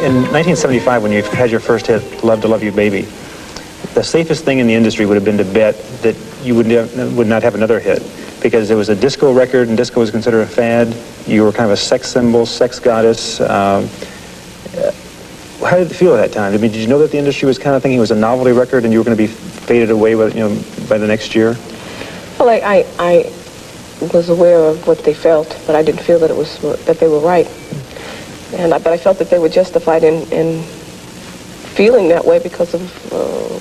in 1975, when you had your first hit, Love to Love You Baby, the safest thing in the industry would have been to bet that you would not have another hit, because it was a disco record, and disco was considered a fad. You were kind of a sex symbol, sex goddess. How did it feel at that time? I mean, did you know that the industry was kind of thinking it was a novelty record and you were going to be faded away with, by the next year? Well, I was aware of what they felt, but I didn't feel that that they were right. But I felt that they were justified in feeling that way, because of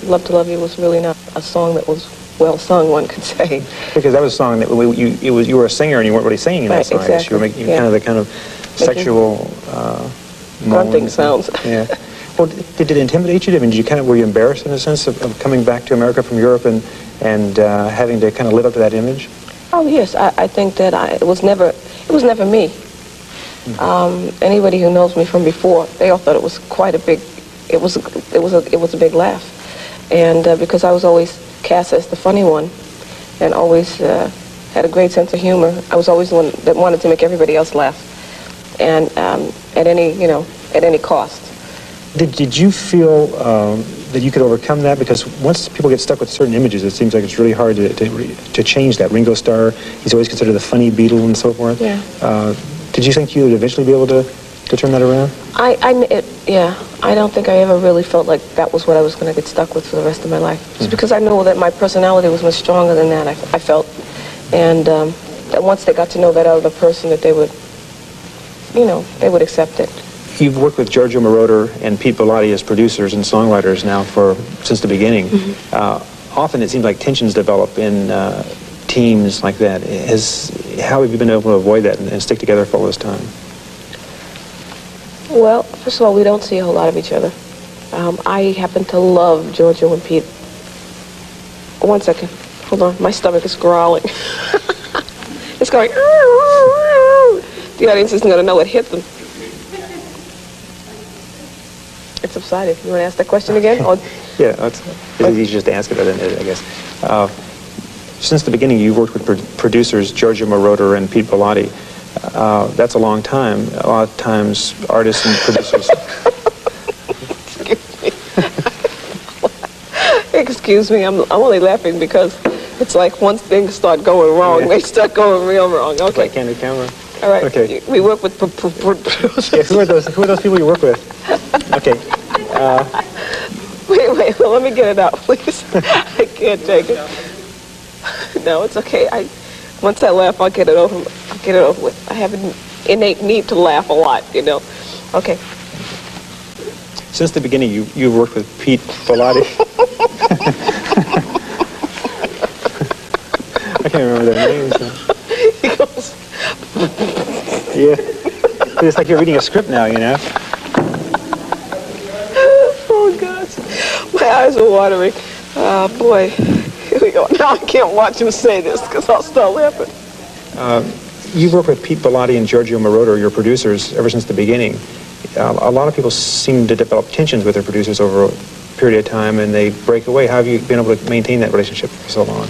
Love to Love You was really not a song that was well sung, one could say. Because that was a song that you were a singer and you weren't really singing in that song. Exactly. You were making kind of sexual grunting sounds. Yeah. Well, did it intimidate you? I mean, were you embarrassed in a sense of coming back to America from Europe and having to kind of live up to that image? Oh yes, I think that it was never me. Mm-hmm. Anybody who knows me from before, they all thought it was quite a big. It was a big laugh, and because I was always cast as the funny one, and always had a great sense of humor. I was always the one that wanted to make everybody else laugh, and at any cost. Did you feel that you could overcome that? Because once people get stuck with certain images, it seems like it's really hard to change that. Ringo Starr, he's always considered the funny Beatle and so forth. Yeah. Did you think you would eventually be able to turn that around? I don't think I ever really felt like that was what I was going to get stuck with for the rest of my life. It's because I know that my personality was much stronger than that, I felt. And that once they got to know that other person, that they would they would accept it. You've worked with Giorgio Moroder and Pete Bellotti as producers and songwriters now since the beginning. Mm-hmm. Often it seems like tensions develop in teams like that. How have you been able to avoid that and stick together for all this time? Well, first of all, we don't see a whole lot of each other. I happen to love Giorgio and Pete. One second. Hold on. My stomach is growling. It's going... The audience isn't going to know what hit them. It subsided. You want to ask that question again? Yeah, it's easy just to ask it, I guess. Since the beginning, you've worked with producers Giorgio Moroder and Pete Bellotti. That's a long time. A lot of times, artists and producers... Excuse me, I'm only laughing because it's like once things start going wrong, they start going real wrong. Okay. Like candid camera. All right. Okay. We work with producers. Yeah, who are those people you work with? Okay. Wait. Well, let me get it out, please. I can't take it. No, it's okay. Once I laugh, I'll get it over with. I have an innate need to laugh a lot, Okay. Since the beginning, you've worked with Pete Bellotti. I can't remember their names now. He goes... Yeah. It's like you're reading a script now, Oh, gosh. My eyes are watering. Boy. Here we go. Now I can't watch him say this because I'll start laughing. You've worked with Pete Bellotti and Giorgio Moroder, your producers, ever since the beginning. A lot of people seem to develop tensions with their producers over a period of time, and they break away. How have you been able to maintain that relationship for so long?